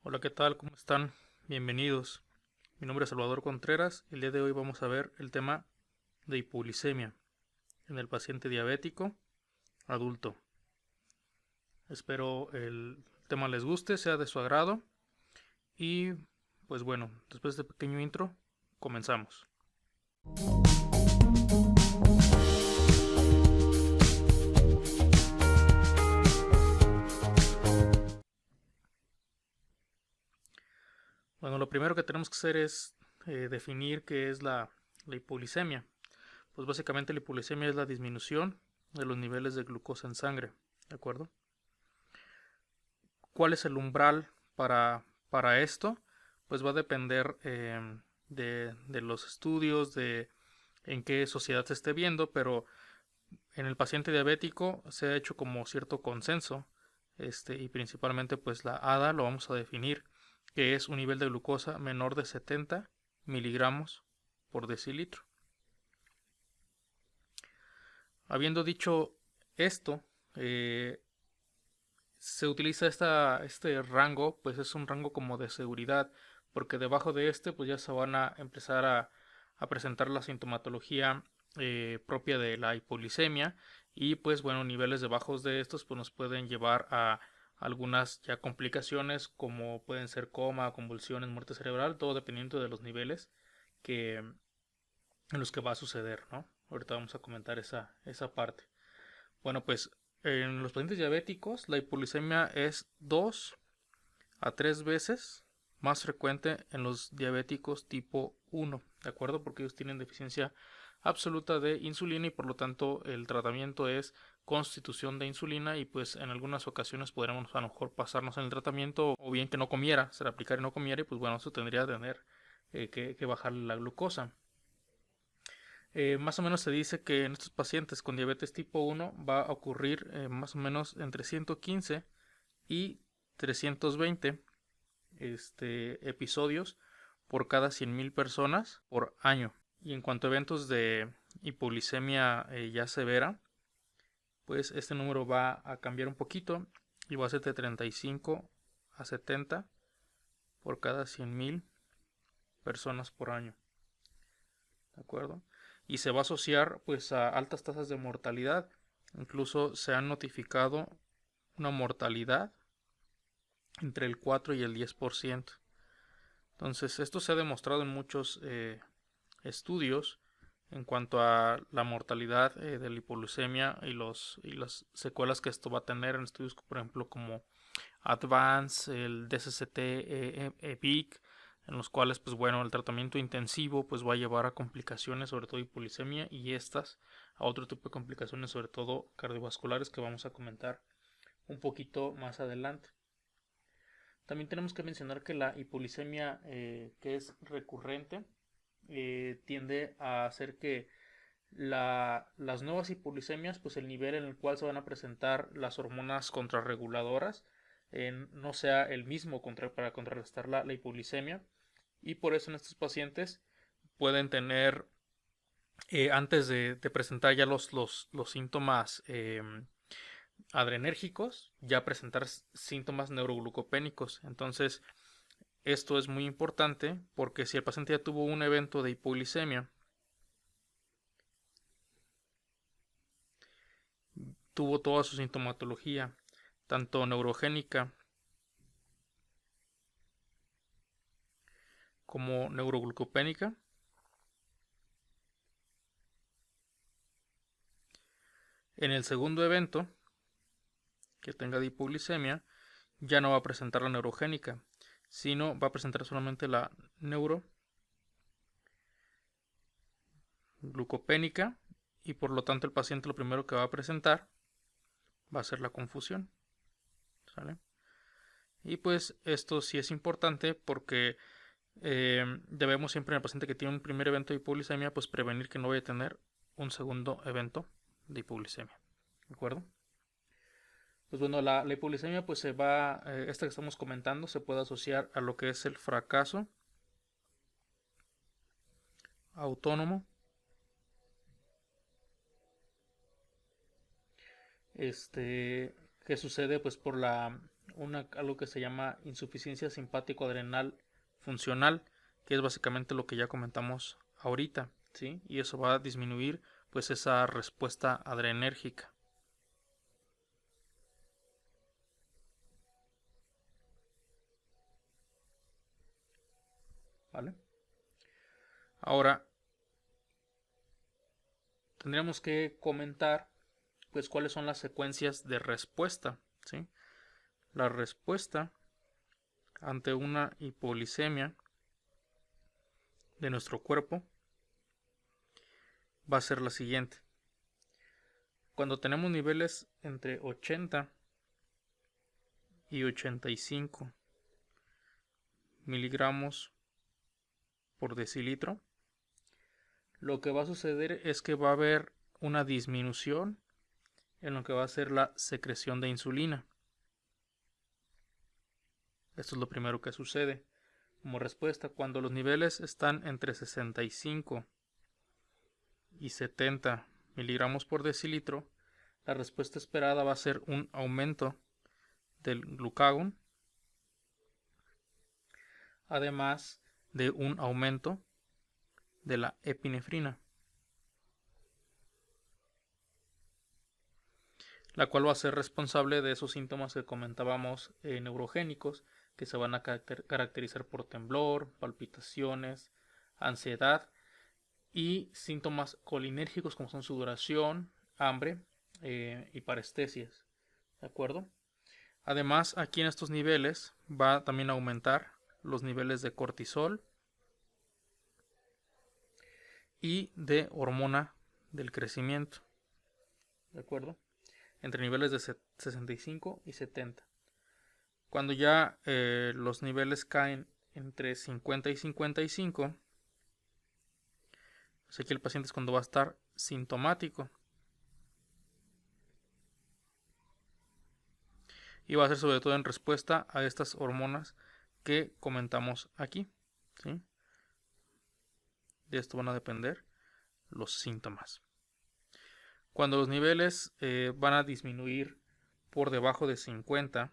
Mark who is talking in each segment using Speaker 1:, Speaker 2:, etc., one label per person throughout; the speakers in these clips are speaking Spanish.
Speaker 1: Hola, ¿qué tal? ¿Cómo están? Bienvenidos. Mi nombre es Salvador Contreras. El día de hoy vamos a ver el tema de hipoglicemia en el paciente diabético adulto. Espero el tema les guste, sea de su agrado y pues bueno, después de este pequeño intro, comenzamos. Bueno, lo primero que tenemos que hacer es definir qué es la hipoglicemia. Pues básicamente la hipoglicemia es la disminución de los niveles de glucosa en sangre, ¿de acuerdo? ¿Cuál es el umbral para esto? Pues va a depender de los estudios, de en qué sociedad se esté viendo, pero en el paciente diabético se ha hecho como cierto consenso, y principalmente pues la ADA lo vamos a definir, que es un nivel de glucosa menor de 70 miligramos por decilitro. Habiendo dicho esto, se utiliza este rango, pues es un rango como de seguridad, porque debajo de este pues ya se van a empezar a presentar la sintomatología propia de la hipoglicemia y pues bueno, niveles debajos de estos pues nos pueden llevar a algunas ya complicaciones como pueden ser coma, convulsiones, muerte cerebral, todo dependiendo de los niveles que, en los que va a suceder, ¿no? Ahorita vamos a comentar esa parte. Bueno, pues en los pacientes diabéticos la hipoglicemia es 2 a 3 veces más frecuente en los diabéticos tipo 1, ¿de acuerdo? Porque ellos tienen deficiencia absoluta de insulina y por lo tanto el tratamiento es constitución de insulina y pues en algunas ocasiones podremos a lo mejor pasarnos en el tratamiento o bien que no comiera, se le aplicara y no comiera y pues bueno, eso tendría que tener que bajarle la glucosa. Más o menos se dice que en estos pacientes con diabetes tipo 1 va a ocurrir más o menos entre 115 y 320 episodios por cada 100.000 personas por año. Y en cuanto a eventos de hipoglicemia ya severa, pues este número va a cambiar un poquito y va a ser de 35 a 70 por cada 100.000 personas por año. ¿De acuerdo? Y se va a asociar pues a altas tasas de mortalidad. Incluso se han notificado una mortalidad entre el 4 y el 10%. Entonces, esto se ha demostrado en muchos estudios en cuanto a la mortalidad de la hipoglucemia y las secuelas que esto va a tener en estudios, por ejemplo, como Advance, el DSCT, EPIC, en los cuales, pues bueno, el tratamiento intensivo pues va a llevar a complicaciones, sobre todo hipoglicemia, y estas a otro tipo de complicaciones, sobre todo cardiovasculares, que vamos a comentar un poquito más adelante. También tenemos que mencionar que la hipoglicemia que es recurrente tiende a hacer que las nuevas hipoglicemias, pues el nivel en el cual se van a presentar las hormonas contrarreguladoras no sea el mismo para contrarrestar la hipoglicemia y por eso en estos pacientes pueden tener antes de presentar ya los síntomas adrenérgicos, ya presentar síntomas neuroglucopénicos. Entonces, esto es muy importante porque si el paciente ya tuvo un evento de hipoglicemia, tuvo toda su sintomatología, tanto neurogénica como neuroglucopénica, en el segundo evento que tenga de hipoglicemia, ya no va a presentar la neurogénica, sino va a presentar solamente la neuroglucopénica y por lo tanto el paciente lo primero que va a presentar va a ser la confusión. ¿Sale? Y pues esto sí es importante porque debemos siempre en el paciente que tiene un primer evento de hipoglicemia pues prevenir que no vaya a tener un segundo evento de hipoglicemia. ¿De acuerdo? Pues bueno, la hipoglicemia pues esta que estamos comentando se puede asociar a lo que es el fracaso autónomo, que sucede pues por la algo que se llama insuficiencia simpático-adrenal funcional, que es básicamente lo que ya comentamos ahorita, ¿sí? Y eso va a disminuir pues esa respuesta adrenérgica. ¿Vale? Ahora tendríamos que comentar pues cuáles son las secuencias de respuesta, ¿sí? La respuesta ante una hipoglicemia de nuestro cuerpo va a ser la siguiente. Cuando tenemos niveles entre 80 y 85 miligramos por decilitro, lo que va a suceder es que va a haber una disminución en lo que va a ser la secreción de insulina. Esto es lo primero que sucede. Como respuesta, cuando los niveles están entre 65 y 70 miligramos por decilitro, la respuesta esperada va a ser un aumento del glucagón, además de un aumento de la epinefrina, la cual va a ser responsable de esos síntomas que comentábamos neurogénicos, que se van a caracterizar por temblor, palpitaciones, ansiedad y síntomas colinérgicos como son sudoración, hambre y parestesias. ¿De acuerdo? Además, aquí en estos niveles va también a aumentar los niveles de cortisol y de hormona del crecimiento. ¿De acuerdo? Entre niveles de 65 y 70. Cuando ya los niveles caen entre 50 y 55, pues aquí el paciente es cuando va a estar sintomático. Y va a ser sobre todo en respuesta a estas hormonas que comentamos aquí, ¿sí? De esto van a depender los síntomas. Cuando los niveles van a disminuir por debajo de 50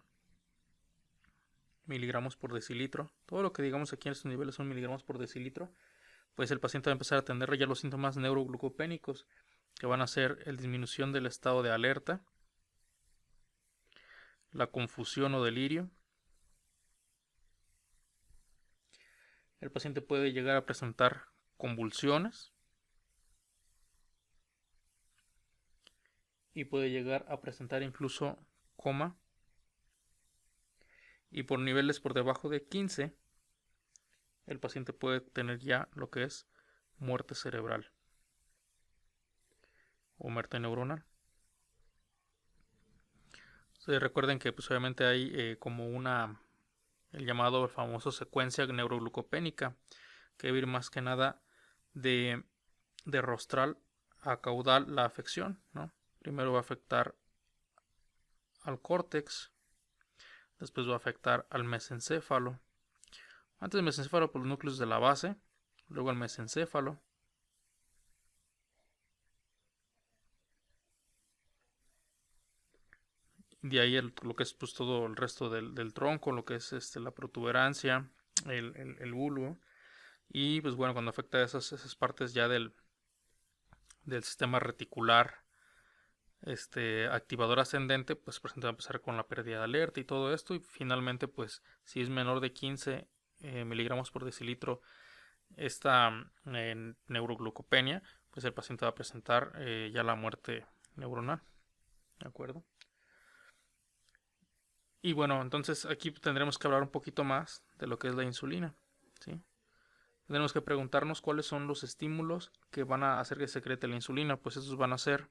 Speaker 1: miligramos por decilitro, todo lo que digamos aquí en estos niveles son miligramos por decilitro, pues el paciente va a empezar a tener ya los síntomas neuroglucopénicos, que van a ser la disminución del estado de alerta, la confusión o delirio. El paciente puede llegar a presentar convulsiones y puede llegar a presentar incluso coma. Y por niveles por debajo de 15, el paciente puede tener ya lo que es muerte cerebral o muerte neuronal. Entonces, recuerden que pues, obviamente hay como el llamado famoso secuencia neuroglucopénica, que debe ir más que nada de rostral a caudal la afección, ¿no? Primero va a afectar al córtex, después va a afectar al mesencéfalo. Antes del mesencéfalo por los núcleos de la base, luego al mesencéfalo. De ahí lo que es pues, todo el resto del tronco, lo que es la protuberancia, el bulbo. Y pues bueno, cuando afecta esas partes ya del sistema reticular activador ascendente, pues el paciente va a empezar con la pérdida de alerta y todo esto. Y finalmente, pues si es menor de 15 miligramos por decilitro esta neuroglucopenia, pues el paciente va a presentar ya la muerte neuronal. ¿De acuerdo? Y bueno, entonces aquí tendremos que hablar un poquito más de lo que es la insulina, ¿sí? Tenemos que preguntarnos cuáles son los estímulos que van a hacer que secrete la insulina. Pues esos van a ser,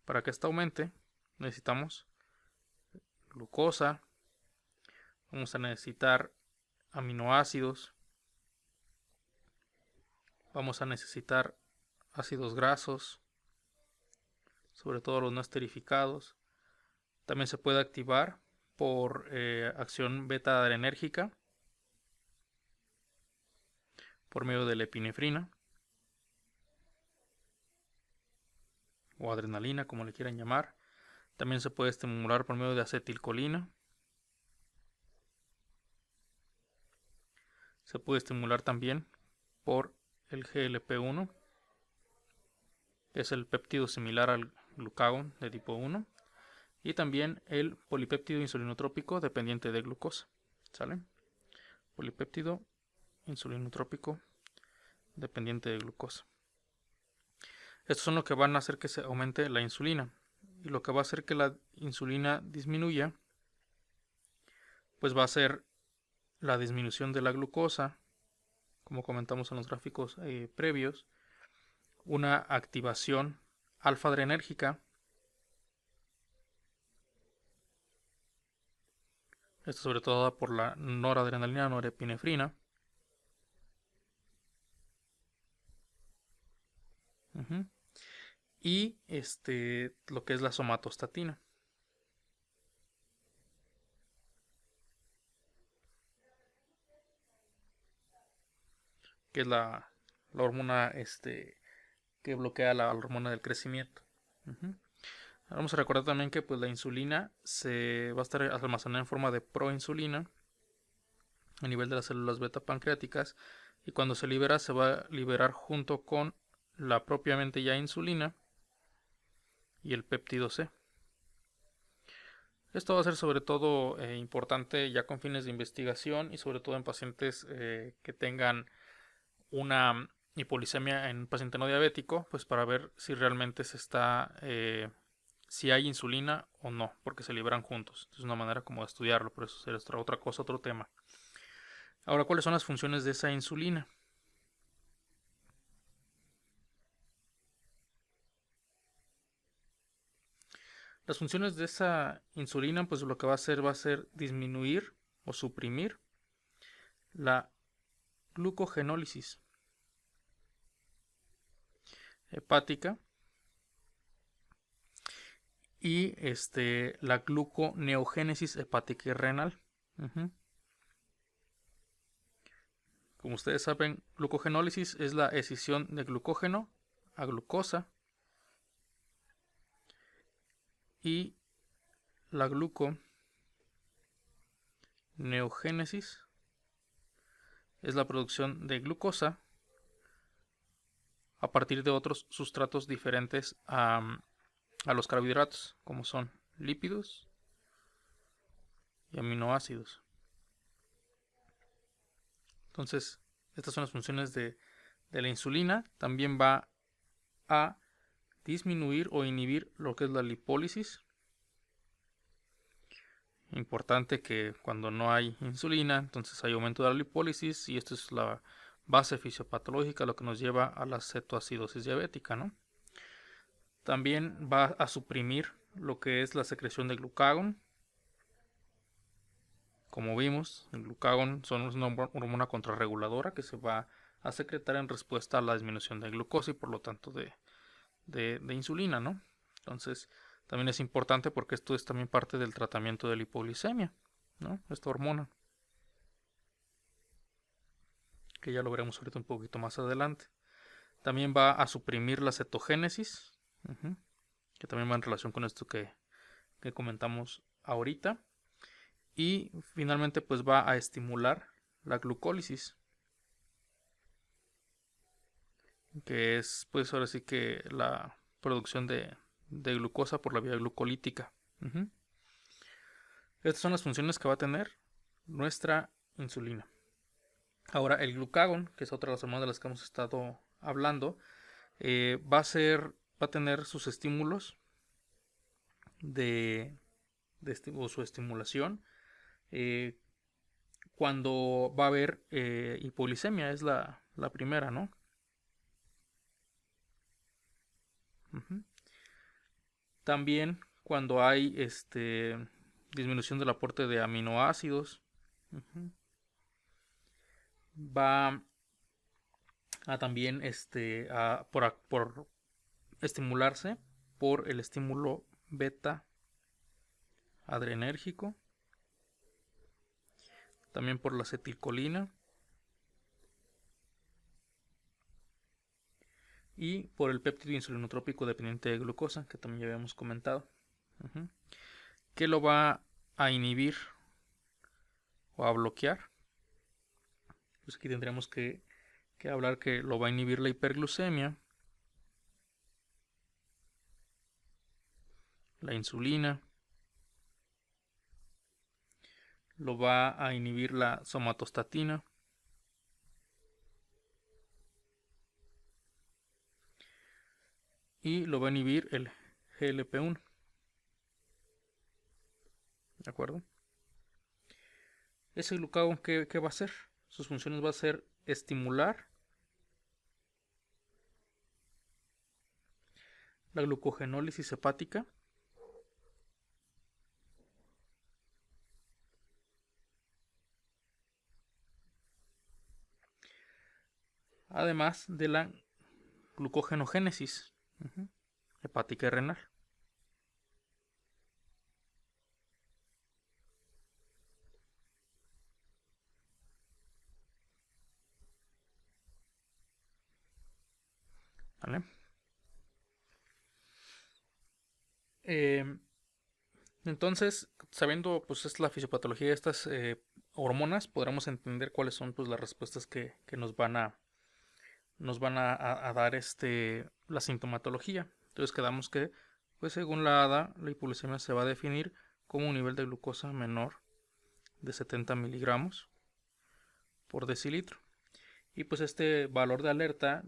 Speaker 1: para que esta aumente, necesitamos glucosa, vamos a necesitar aminoácidos, vamos a necesitar ácidos grasos, sobre todo los no esterificados. También se puede activar por acción beta adrenérgica por medio de la epinefrina o adrenalina, como le quieran llamar. También se puede estimular por medio de acetilcolina. Se puede estimular también por el GLP-1, que es el péptido similar al glucagón de tipo 1, y también el polipéptido insulinotrópico dependiente de glucosa. ¿Sale? Polipéptido insulinotrópico dependiente de glucosa. Estos son lo que van a hacer que se aumente la insulina. Y lo que va a hacer que la insulina disminuya, pues va a ser la disminución de la glucosa, como comentamos en los gráficos previos, una activación alfa-adrenérgica. Esto sobre todo por la noradrenalina, norepinefrina. Y lo que es la somatostatina, que es la hormona que bloquea la hormona del crecimiento. Vamos a recordar también que pues la insulina se va a estar almacenada en forma de proinsulina a nivel de las células beta pancreáticas, y cuando se libera se va a liberar junto con la propiamente ya insulina y el péptido C. Esto va a ser sobre todo importante ya con fines de investigación y sobre todo en pacientes que tengan una hipolisemia en un paciente no diabético, pues para ver si realmente se está si hay insulina o no, porque se liberan juntos. Es una manera como de estudiarlo, pero eso será otra cosa, otro tema. Ahora, ¿cuáles son las funciones de esa insulina? Las funciones de esa insulina, pues lo que va a hacer disminuir o suprimir la glucogenólisis hepática y la gluconeogénesis hepática y renal. Como ustedes saben, glucogenólisis es la escisión de glucógeno a glucosa, y la gluconeogénesis es la producción de glucosa a partir de otros sustratos diferentes a los carbohidratos, como son lípidos y aminoácidos. Entonces, estas son las funciones de la insulina. También va a disminuir o inhibir lo que es la lipólisis. Importante que cuando no hay insulina, entonces hay aumento de la lipólisis, y esto es la base fisiopatológica, lo que nos lleva a la cetoacidosis diabética, ¿no? También va a suprimir lo que es la secreción de glucagón. Como vimos, el glucagón es una hormona contrarreguladora que se va a secretar en respuesta a la disminución de glucosa y por lo tanto de insulina, ¿no? Entonces, también es importante porque esto es también parte del tratamiento de la hipoglicemia, ¿no? Esta hormona, que ya lo veremos ahorita un poquito más adelante. También va a suprimir la cetogénesis, que también va en relación con esto que comentamos ahorita. Y finalmente pues va a estimular la glucólisis, que es pues ahora sí que la producción de glucosa por la vía glucolítica. Estas son las funciones que va a tener nuestra insulina. Ahora el glucagón, que es otra de las hormonas de las que hemos estado hablando, va a tener sus estímulos o su estimulación cuando va a haber hipoglicemia, es la primera, ¿no? También cuando hay disminución del aporte de aminoácidos, va a también por estimularse por el estímulo beta adrenérgico, también por la acetilcolina y por el péptido insulinotrópico dependiente de glucosa, que también ya habíamos comentado, que lo va a inhibir o a bloquear Pues aquí tendríamos que hablar que lo va a inhibir la hiperglucemia, la insulina, lo va a inhibir la somatostatina, y lo va a inhibir el GLP-1. ¿De acuerdo? Ese glucagón, ¿qué va a hacer? Sus funciones va a ser estimular la glucogenólisis hepática, además de la glucogenogénesis hepática y renal. ¿Vale? Entonces, sabiendo pues es la fisiopatología de estas hormonas, podremos entender cuáles son pues las respuestas que nos van a dar la sintomatología. Entonces quedamos que pues según la ADA, la hipoglucemia se va a definir como un nivel de glucosa menor de 70 miligramos por decilitro. Y pues este valor de alerta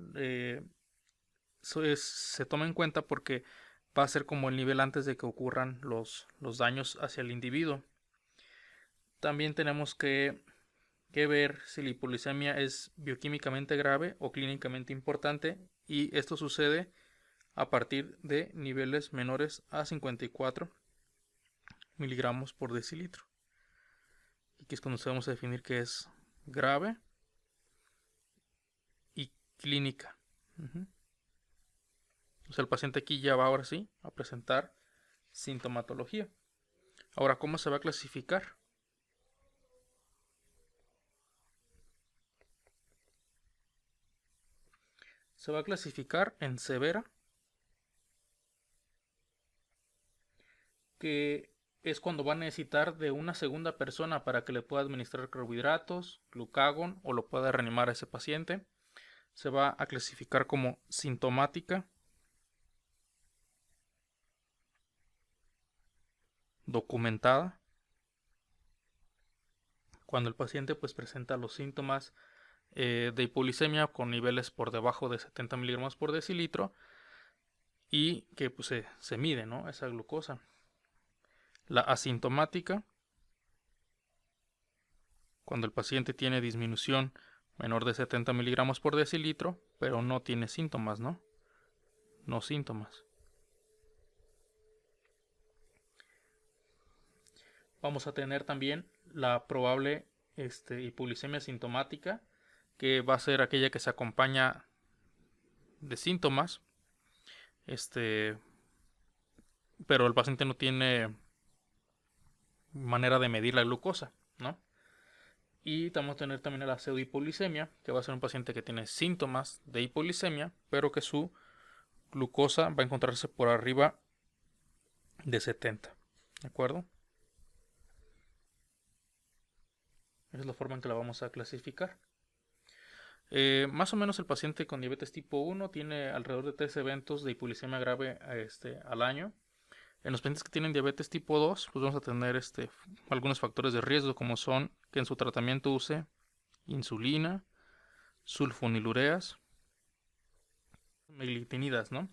Speaker 1: se toma en cuenta porque va a ser como el nivel antes de que ocurran los daños hacia el individuo. También tenemos que ver si la hipoglucemia es bioquímicamente grave o clínicamente importante, y esto sucede a partir de niveles menores a 54 miligramos por decilitro. Y aquí es cuando vamos a definir que es grave y clínica. O sea, el paciente aquí ya va ahora sí a presentar sintomatología. Ahora, ¿cómo se va a clasificar? Se va a clasificar en severa, que es cuando va a necesitar de una segunda persona para que le pueda administrar carbohidratos, glucagón, o lo pueda reanimar a ese paciente. Se va a clasificar como sintomática, documentada, cuando el paciente pues presenta los síntomas de hipoglucemia con niveles por debajo de 70 miligramos por decilitro y que pues se mide, ¿no?, esa glucosa. La asintomática, cuando el paciente tiene disminución menor de 70 miligramos por decilitro, pero no tiene síntomas, ¿no? No síntomas. Vamos a tener también la probable hipoglucemia sintomática, que va a ser aquella que se acompaña de síntomas, pero el paciente no tiene manera de medir la glucosa, ¿no? Y vamos a tener también la pseudohipoglucemia, que va a ser un paciente que tiene síntomas de hipoglucemia, pero que su glucosa va a encontrarse por arriba de 70, ¿de acuerdo? Esa es la forma en que la vamos a clasificar. Más o menos el paciente con diabetes tipo 1 tiene alrededor de 3 eventos de hipoglucemia grave al año. En los pacientes que tienen diabetes tipo 2, pues vamos a tener algunos factores de riesgo, como son que en su tratamiento use insulina, sulfonilureas, meglitinidas, ¿no?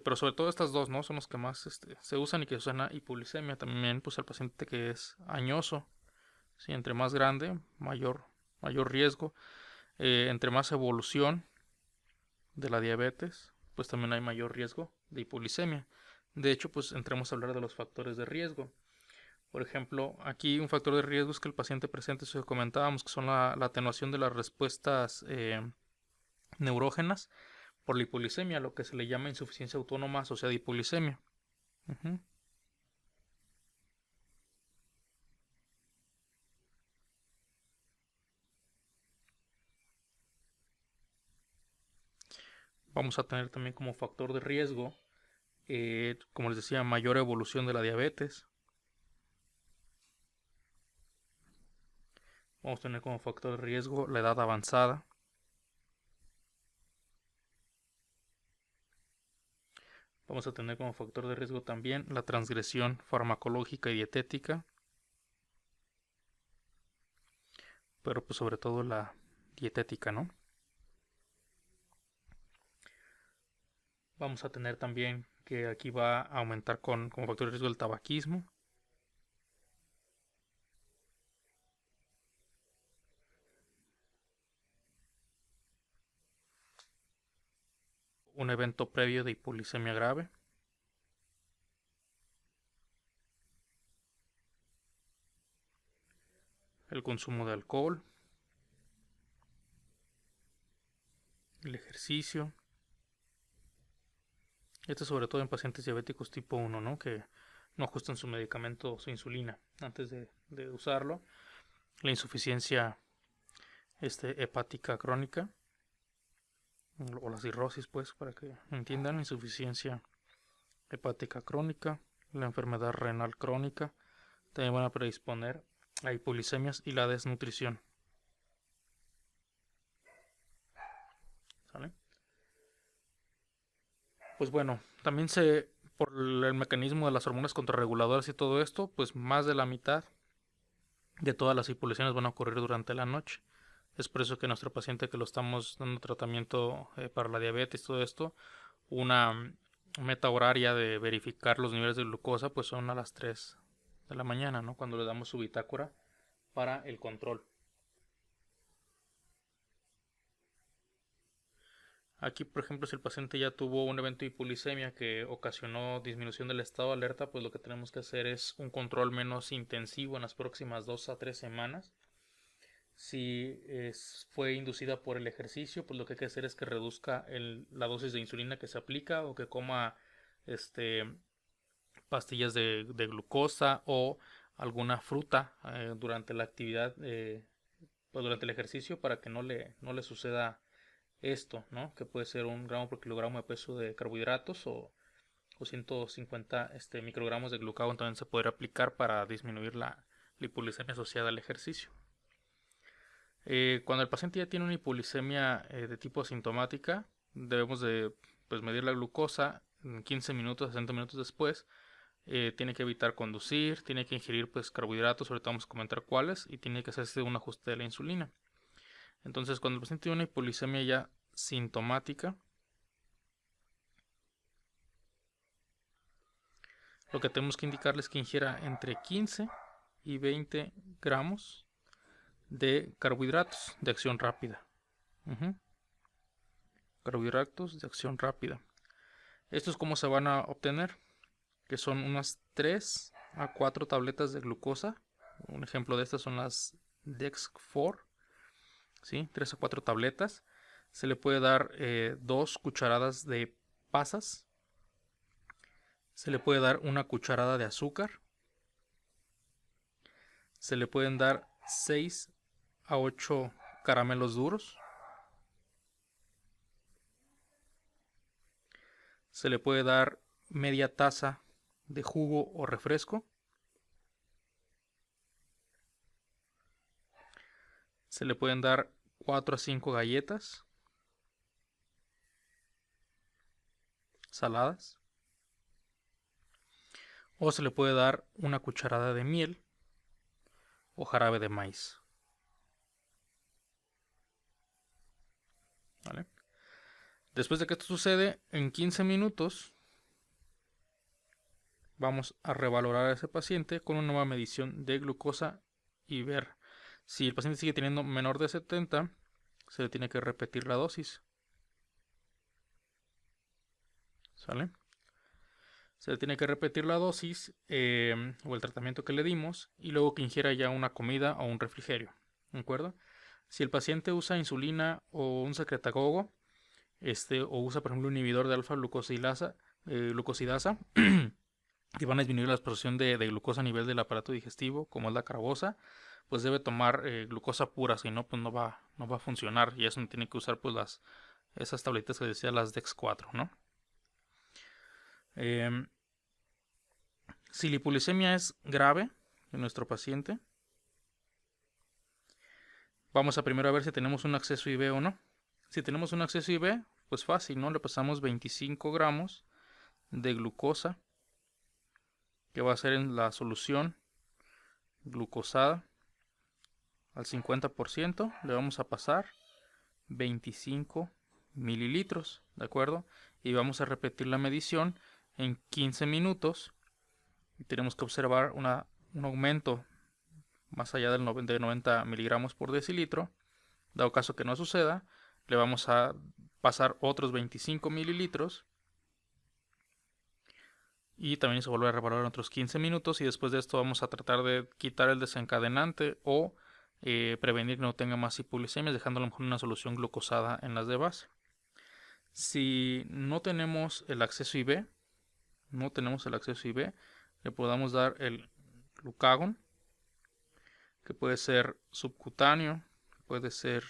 Speaker 1: Pero sobre todo estas dos, ¿no?, son los que más se usan y que se usan a hipoglucemia. También pues el paciente que es añoso, ¿sí? Entre más grande, mayor riesgo. Entre más evolución de la diabetes, pues también hay mayor riesgo de hipoglucemia. De hecho, pues entremos a hablar de los factores de riesgo. Por ejemplo, aquí un factor de riesgo es que el paciente presente, eso que comentábamos, que son la atenuación de las respuestas neurógenas por la hipoglucemia, lo que se le llama insuficiencia autónoma asociada a hipoglucemia. Vamos a tener también como factor de riesgo, como les decía, mayor evolución de la diabetes. Vamos a tener como factor de riesgo la edad avanzada. Vamos a tener como factor de riesgo también la transgresión farmacológica y dietética. Pero pues sobre todo la dietética, ¿no? Vamos a tener también que aquí va a aumentar como factor de riesgo el tabaquismo. Un evento previo de hipoglicemia grave. El consumo de alcohol. El ejercicio. Esto sobre todo en pacientes diabéticos tipo 1, ¿no? Que no ajustan su medicamento o su insulina antes de usarlo. La insuficiencia hepática crónica. O la cirrosis, pues, para que entiendan. La insuficiencia hepática crónica. La enfermedad renal crónica. También van a predisponer a hipoglicemias y la desnutrición. ¿Sale? Pues bueno, también por el mecanismo de las hormonas contrarreguladoras y todo esto, pues más de la mitad de todas las hipoglicemias van a ocurrir durante la noche. Es por eso que nuestro paciente que lo estamos dando tratamiento para la diabetes y todo esto, una meta horaria de verificar los niveles de glucosa, pues son a las 3 de la mañana, ¿no? Cuando le damos su bitácora para el control. Aquí, por ejemplo, si el paciente ya tuvo un evento de hipoglicemia que ocasionó disminución del estado de alerta, pues lo que tenemos que hacer es un control menos intensivo en las próximas 2 a 3 semanas. Si fue inducida por el ejercicio, pues lo que hay que hacer es que reduzca la dosis de insulina que se aplica o que coma pastillas de glucosa o alguna fruta durante la actividad, pues durante el ejercicio, para que no le suceda esto, ¿no? Que puede ser 1 gramo por kilogramo de peso de carbohidratos o 150 microgramos de glucagón. También se podría aplicar para disminuir la hipoglicemia asociada al ejercicio. Cuando el paciente ya tiene una hipoglicemia de tipo asintomática, debemos de pues, medir la glucosa en 15 minutos, 60 minutos después. Tiene que evitar conducir, tiene que ingerir pues, carbohidratos, ahorita vamos a comentar cuáles, y tiene que hacerse un ajuste de la insulina. Entonces, cuando el paciente tiene una hipoglicemia ya sintomática, lo que tenemos que indicarles es que ingiera entre 15 y 20 gramos de carbohidratos de acción rápida. Carbohidratos de acción rápida. Estos cómo se van a obtener, que son unas 3 a 4 tabletas de glucosa. Un ejemplo de estas son las Dex4, ¿sí? 3 a 4 tabletas. Se le puede dar 2 cucharadas de pasas. Se le puede dar 1 cucharada de azúcar. Se le pueden dar 6 a 8 caramelos duros. Se le puede dar media taza de jugo o refresco. Se le pueden dar 4 a 5 galletas saladas. O se le puede dar 1 cucharada de miel o jarabe de maíz. ¿Vale? Después de que esto sucede, en 15 minutos vamos a revalorar a ese paciente con una nueva medición de glucosa y ver si el paciente sigue teniendo menor de 70, se le tiene que repetir la dosis. ¿Sale? Se le tiene que repetir la dosis o el tratamiento que le dimos y luego que ingiera ya una comida o un refrigerio. ¿De acuerdo? Si el paciente usa insulina o un secretagogo, o usa por ejemplo un inhibidor de alfa glucosidasa, que van a disminuir la absorción de glucosa a nivel del aparato digestivo, como es la carbosa, pues debe tomar glucosa pura, si no, pues no va a funcionar, y eso no tiene que usar pues esas tabletas que decía, las Dex4, ¿no? Si la hipoglicemia es grave en nuestro paciente, Vamos a primero a ver si tenemos un acceso IV o no. Si tenemos un acceso IV, pues fácil, ¿no? Le pasamos 25 gramos de glucosa, que va a ser en la solución glucosada al 50%. Le vamos a pasar 25 mililitros, ¿de acuerdo? Y vamos a repetir la medición en 15 minutos. Y tenemos que observar un aumento más allá de 90 miligramos por decilitro. Dado caso que no suceda, le vamos a pasar otros 25 mililitros y también se vuelve a revolver en otros 15 minutos, y después de esto vamos a tratar de quitar el desencadenante o prevenir que no tenga más hipoglucemias, dejando a lo mejor una solución glucosada en las de base. Si no tenemos el acceso IV, le podamos dar el glucagon, que puede ser subcutáneo, puede ser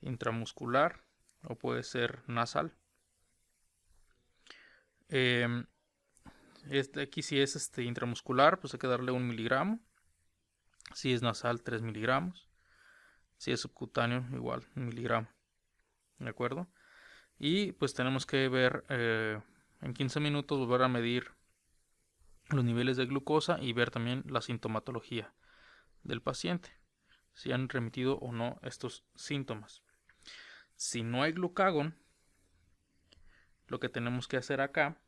Speaker 1: intramuscular o puede ser nasal. Aquí si es intramuscular, pues hay que darle 1 miligramo. Si es nasal, 3 miligramos. Si es subcutáneo, igual 1 miligramo. ¿De acuerdo? Y pues tenemos que ver en 15 minutos, volver a medir los niveles de glucosa y ver también la sintomatología del paciente, si han remitido o no estos síntomas. Si no hay glucagón, lo que tenemos que hacer acá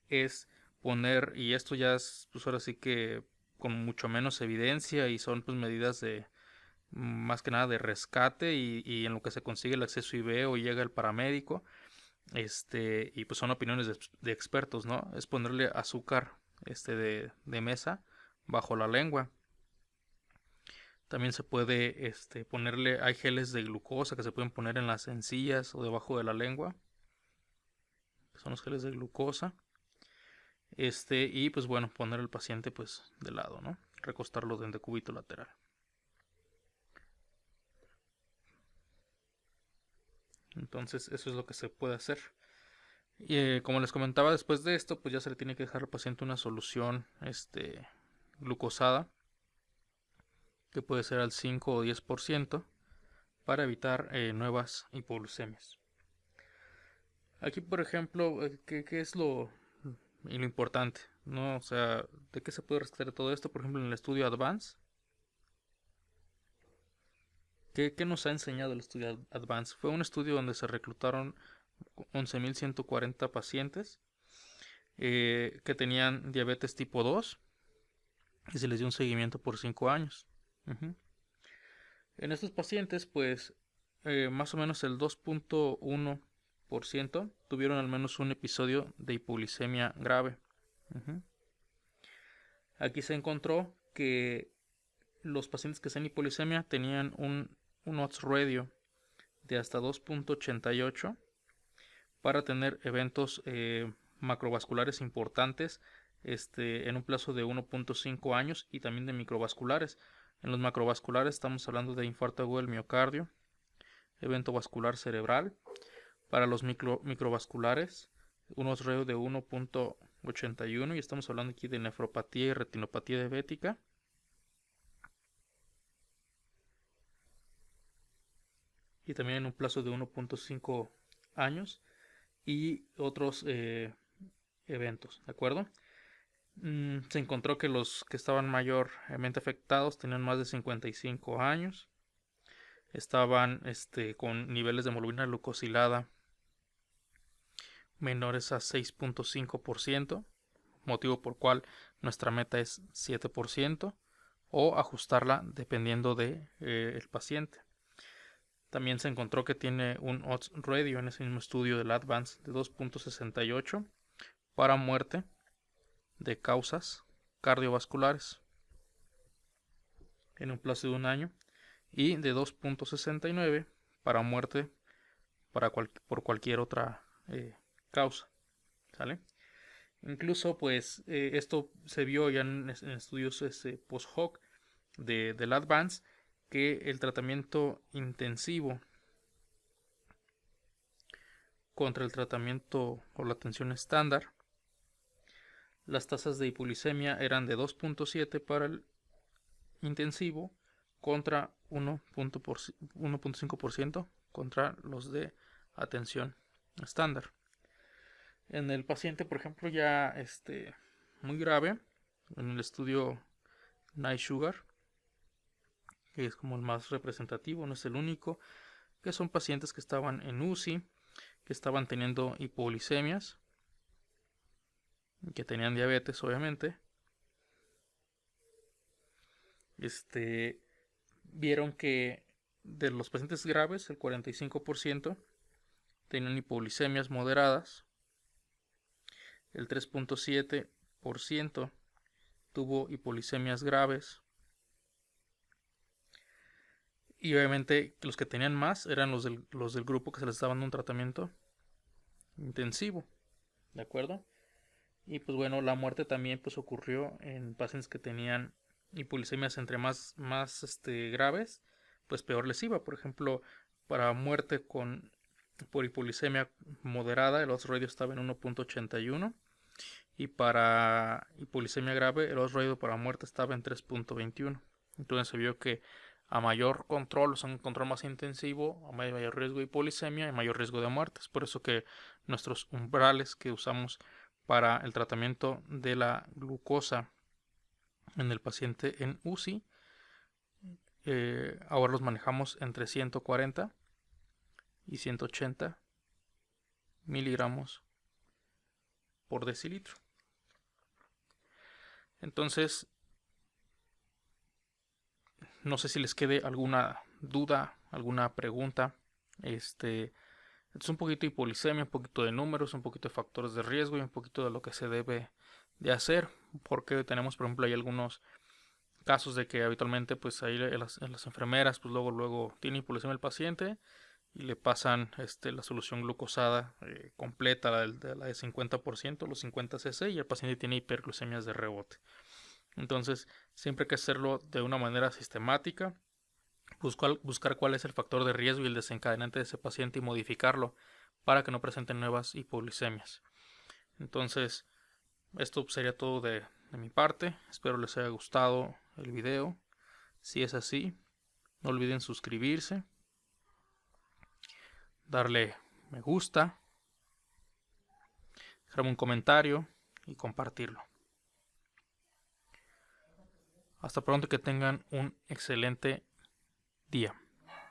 Speaker 1: es poner, y esto ya es pues ahora sí que con mucho menos evidencia, y son pues medidas de más que nada de rescate, y en lo que se consigue el acceso IV o llega el paramédico, y pues son opiniones de expertos, ¿no? Es ponerle azúcar de mesa bajo la lengua. También se puede ponerle, hay geles de glucosa que se pueden poner en las encías o debajo de la lengua, son los geles de glucosa. Y pues bueno, poner al paciente pues de lado, ¿no? Recostarlo en decúbito lateral. Entonces eso es lo que se puede hacer. Y como les comentaba, después de esto pues ya se le tiene que dejar al paciente una solución glucosada, que puede ser al 5 o 10%, para evitar nuevas hipoglucemias. Aquí por ejemplo, ¿qué es lo importante? ¿No? O sea, ¿de qué se puede rescatar todo esto? Por ejemplo, en el estudio Advance, ¿qué nos ha enseñado el estudio Advance? Fue un estudio donde se reclutaron 11.140 pacientes que tenían diabetes tipo 2 y se les dio un seguimiento por 5 años. En estos pacientes, pues, más o menos el 2.1% tuvieron al menos un episodio de hipoglucemia grave. Aquí se encontró que los pacientes que hacían hipoglucemia tenían un odds radio de hasta 2.88 para tener eventos macrovasculares importantes en un plazo de 1.5 años, y también de microvasculares. En los macrovasculares estamos hablando de infarto agudo del miocardio, evento vascular cerebral. Para los microvasculares, un odds radio de 1.81, y estamos hablando aquí de nefropatía y retinopatía diabética. Y también en un plazo de 1.5 años y otros eventos, ¿de acuerdo? Se encontró que los que estaban mayormente afectados tenían más de 55 años, estaban con niveles de hemoglobina glucosilada menores a 6.5%, motivo por cual nuestra meta es 7%, o ajustarla dependiendo de el paciente. También se encontró que tiene un odds radio en ese mismo estudio del Advance de 2.68 para muerte de causas cardiovasculares en un plazo de un año, y de 2.69 para muerte por cualquier otra causa. ¿Sale? Incluso pues esto se vio ya en estudios post hoc del Advance, que el tratamiento intensivo contra el tratamiento o la atención estándar, las tasas de hipoglucemia eran de 2.7 para el intensivo contra 1.5% contra los de atención estándar. En el paciente, por ejemplo, ya muy grave, en el estudio Night Sugar, que es como el más representativo, no es el único, que son pacientes que estaban en UCI, que estaban teniendo hipoglicemias, que tenían diabetes, obviamente. Vieron que de los pacientes graves, el 45% tenían hipoglicemias moderadas, el 3.7% tuvo hipoglicemias graves, y obviamente los que tenían más eran los del grupo que se les estaba dando un tratamiento intensivo, ¿de acuerdo? Y pues bueno, la muerte también pues ocurrió en pacientes que tenían hipoglicemias entre más graves, pues peor les iba. Por ejemplo, para muerte por hipoglicemia moderada, el odds ratio estaba en 1.81, y para hipoglicemia grave, el odds ratio para muerte estaba en 3.21. Entonces se vio que a mayor control, o sea, un control más intensivo, a mayor riesgo de hipoglicemia y mayor riesgo de muerte. Es por eso que nuestros umbrales que usamos para el tratamiento de la glucosa en el paciente en UCI, ahora los manejamos entre 140 y 180 miligramos por decilitro. Entonces, no sé si les quede alguna duda, alguna pregunta. Es un poquito de hipoglicemia, un poquito de números, un poquito de factores de riesgo y un poquito de lo que se debe de hacer, porque tenemos, por ejemplo, hay algunos casos de que habitualmente pues ahí las enfermeras pues luego tiene hipoglicemia el paciente y le pasan la solución glucosada completa, la de 50%, los 50 cc, y el paciente tiene hiperglucemias de rebote. Entonces siempre hay que hacerlo de una manera sistemática, buscar cuál es el factor de riesgo y el desencadenante de ese paciente y modificarlo para que no presenten nuevas hipoglicemias. Entonces, esto sería todo de mi parte. Espero les haya gustado el video. Si es así, no olviden suscribirse, darle me gusta, dejarme un comentario y compartirlo. Hasta pronto, que tengan un excelente día.